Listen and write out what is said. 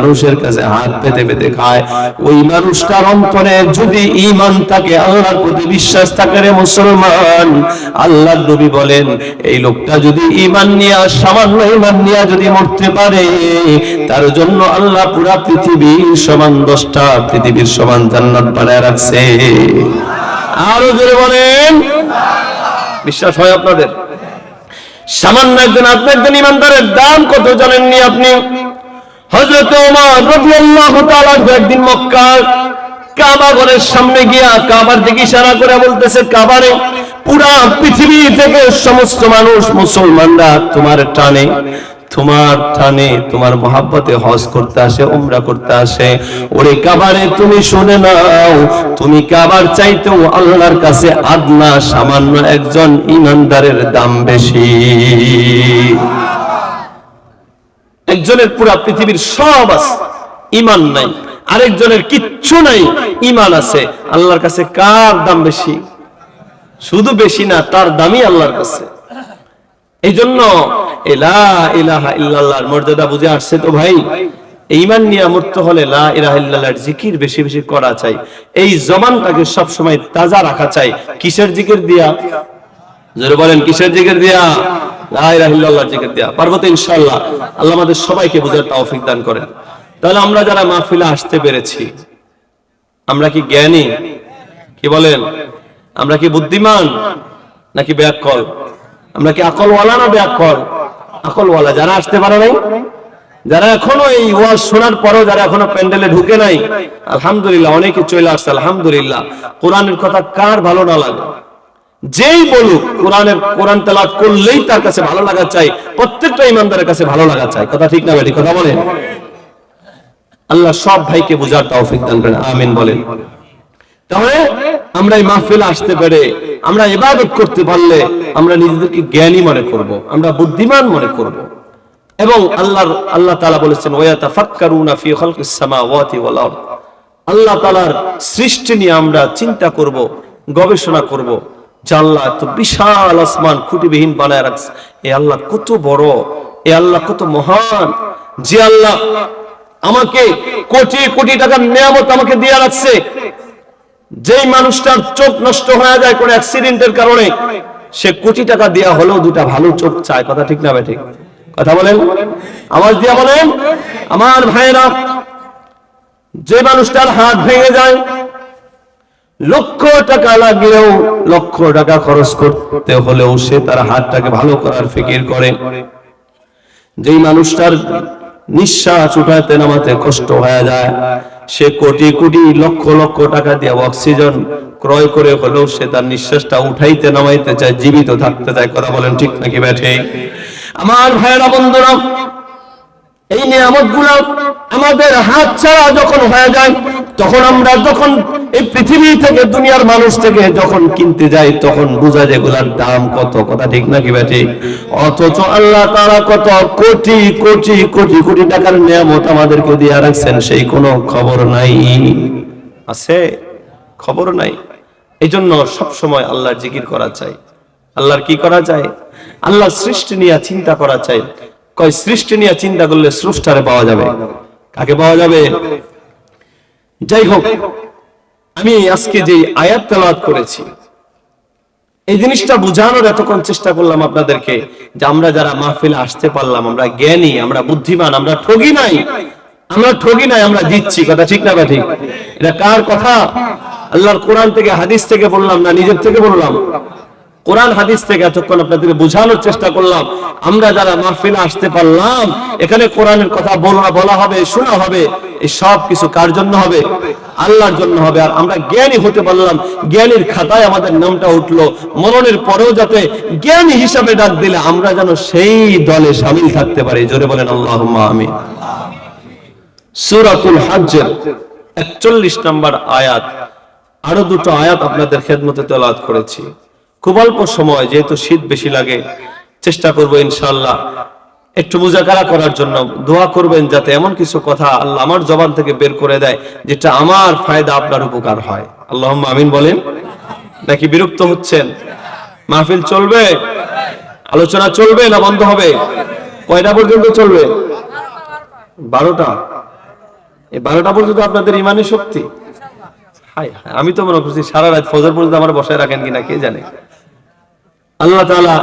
মানুষের কাছে হাত পেতে পেতে খায়, ওই মানুষটার অন্তরে যদি ঈমান থাকে, আল্লাহর প্রতি বিশ্বাস থাকে রে মুসলমান, আল্লাহর নবী বলেন এই লোকটা যদি ঈমান নিয়ে, সামান্য ঈমান নিয়ে যদি মরতে পারে, তার জন্য আল্লাহ পুরা পৃথিবীর সমান 10টা পৃথিবীর সমান জান্নাত বানায় রাখছে। আরো জোরে বলেন, বিশ্বাস হয় আপনাদের? সামান্য একজন, আপনি একজন ইমানদারের দাম কত জানেননি আপনি? হযরত ওমর রাদিয়াল্লাহু তাআলা একদিন মক্কার কাবা ঘরের সামনে গিয়া কাবার দিকে ইশারা করে বলতেছে, কাবারে পুরা পৃথিবী থেকে সমস্ত মানুষ মুসলমানরা তোমার টানে, তোমার টানে, তোমার মহাব্বতে হজ করতে আসে, উমরা করতে আসে। ওরে কাবারে তুমি শুনে নাও, তুমি কাবার চাইতেও আল্লাহর কাছে আদনা সামান্য একজন ইমানদারের দাম বেশি। একজনের পুরা পৃথিবীর সব আছে, ঈমান নাই, আরেকজনের কিচ্ছু নাই, ঈমান আছে। আল্লাহর কাছে কার দাম বেশি? শুধু বেশি না, তার দামই আল্লাহর কাছে। এই জন্য লা ইলাহা ইল্লাল্লাহর মর্যাদা বুঝে আসছে তো ভাই। ঈমান নিয়ে মরতে হলে লা ইলাহা ইল্লাল্লাহর জিকির বেশি বেশি করা চাই, এই জবানটাকে সব সময় তাজা রাখা চাই। কিসের জিকির দিয়া? যারা বলেন কিসের জিকির দিয়া? লা ইলাহা ইল্লাল্লাহর জিকির দিয়া। পারবো তো ইনশাআল্লাহ? আল্লাহ আমাদের সবাইকে বুঝার তৌফিক দান করেন। তাহলে আমরা যারা মাহফিলে আসতে পেরেছি, আমরা কি জ্ঞানী? কি বলেন? আমরা কি বুদ্ধিমান নাকি বেয়াক্কল? আমরা কি আকলওয়ালা না বেয়াক্কল? আকলওয়ালা। যারা আসতে পারে নাই, যারা এখনো এই ওয়াজ শোনার পরও যারা এখনো প্যান্ডেলে ঢুকে নাই, আলহামদুলিল্লাহ, অনেকে চলে আসছে, আলহামদুলিল্লাহ। কোরআনের কথা কার ভালো না লাগে? যেই বলুক কোরআন তেলাওয়াত করলেই তার কাছে ভালো লাগা চাই, প্রত্যেকটা ইমানদারের কাছে ভালো লাগা চাই। কথা ঠিক না বেঠিক? কথা বলেন। আল্লাহ সব ভাইকে বুঝার তৌফিক দান করেন, আমিন বলেন। তাহলে আমরা এই মাহফিলে আসতে পেরে, আমরা ইবাদত করতে পারলে আমরা নিজেদেরকে জ্ঞানী মনে করব, আমরা বুদ্ধিমান মনে করব। এবং আল্লাহ তাআলা বলেছেন ওয়ায়াতাফাক্কারুনা ফি খালকিস সামাওয়াতি ওয়াল আরদ, আল্লাহ তাআলার সৃষ্টি নিয়ে আমরা চিন্তা করব, গবেষণা করব। যে আল্লাহ এত বিশাল আসমান খুঁটিবিহীন বানায় রাখছে, এই আল্লাহ কত বড়, এই আল্লাহ কত মহান। যে আল্লাহ আমাকে কোটি কোটি টাকার নিয়ামত আমাকে দিয়ে রাখছে, যেই মানুষটার চোখ নষ্ট হয়ে যায় কোনো অ্যাক্সিডেন্টের কারণে, সে কোটি টাকা দেয়া হলেও দুটা ভালো চোখ চায়। কথা ঠিক না বেঠিক? কথা বলেন, আওয়াজ দিয়ে বলেন। আমার ভাইরা, যে মানুষটার হাত ভেঙে যায়, লক্ষ টাকা লাগলেও, লক্ষ টাকা খরচ করতে হলেও সে তার হাতটাকে ভালো করার ফিকির করে। যেই মানুষটার নিঃশ্বাস উঠাতে নামাতে কষ্ট হয়ে যায়, সে কোটি কোটি লক্ষ লক্ষ টাকা দিয়ে অক্সিজেন ক্রয় করে হলেও সে তার নিঃশ্বাসটা উঠাইতে নামাইতে চায়, জীবিত থাকতে চায়। কথা বলেন ঠিক নাকি বেঠিক? আমার ভাইয়েরা, বন্ধুরা, এই নিয়ামতগুলো আমাদের হাত ছাড়া যখন হয়ে যায়, তখন আমরা যখন এই পৃথিবী থেকে, দুনিয়ার মানুষ থেকে যখন কিনতে যাই, তখন বোঝা যায় এগুলার দাম কত। কথা ঠিক নাকি বেঠিক? অথচ আল্লাহ তাআলা কত কোটি কোটি কোটি কোটি টাকার নিয়ামত আমাদেরকে দিয়ে রাখছেন, সেই কোনো খবর নাই। আছে? খবর নাই। এই জন্য সবসময় আল্লাহর জিকির করা চাই। আল্লাহর কি করা চাই? আল্লাহর সৃষ্টি নিয়ে চিন্তা করা চাই। কয় সৃষ্টি নিয়ে চিন্তা করলে স্রষ্টারে পাওয়া যাবে। কাকে পাওয়া যাবে? যাই হোক, আমি আজকে যে আয়াত তেলাওয়াত করেছি, এই জিনিসটা বোঝানোর এতক্ষণ চেষ্টা করলাম আপনাদেরকে, যে আমরা যারা মাহফিলে আসতে পারলাম, আমরা জ্ঞানী, আমরা বুদ্ধিমান, আমরা ঠগি নাই, আমরা ঠগি নাই, আমরা দিচ্ছি। কথা ঠিক না ঠিক? এটা কার কথা? আল্লাহর কোরআন থেকে, হাদিস থেকে বললাম না, নিজের থেকে বললাম? কোরআন হাদিস থেকে এতক্ষণ আপনাদেরকে বোঝানোর চেষ্টা করলাম। আমরা যারা মাহফিলে আসতে পারলাম, এখানে কোরআনের কথা বলা হবে, শোনা হবে, এই সব কিছু কার জন্য হবে? আল্লাহর জন্য হবে। আর আমরা জ্ঞানী হতে পারলাম, জ্ঞানীর খাতায় আমাদের নামটা উঠলো। মরণের পরেও যাতে জ্ঞানী হিসাবে ডাক দিলে আমরা যেন সেই দলে শামিল থাকতে পারি। জোরে বলেন আল্লাহুম্মা আমিন। সূরাতুল হজ্জের 41 নম্বর আয়াত, আরো দুটো আয়াত আপনাদের খেদমতে তেলাওয়াত করেছি। খুব অল্প সময়, যেহেতু শীত বেশি লাগে, চেষ্টা করবো ইনশাআল্লাহ একটু মুজাকারা করার জন্য। দোয়া করবেন যাতে এমন কিছু কথা আল্লাহ আমার জবান থেকে বের করে দেয় যেটা আমার ফায়দা, আপনার উপকার হয়। আল্লাহুম্মা আমিন বলেন। নাকি বিরক্ত হচ্ছেন? মাহফিল চলবে, আলোচনা চলবে না বন্ধ হবে? কয়টা পর্যন্ত চলবে? 12টা। এই 12টা পর্যন্ত আপনাদের ইমানের শক্তি? হায় হায়, আমি তো মনে করছি সারা রাত ফজর পর্যন্ত আমার বসায় রাখেন কিনা কে জানে। আল্লাহ তাআলা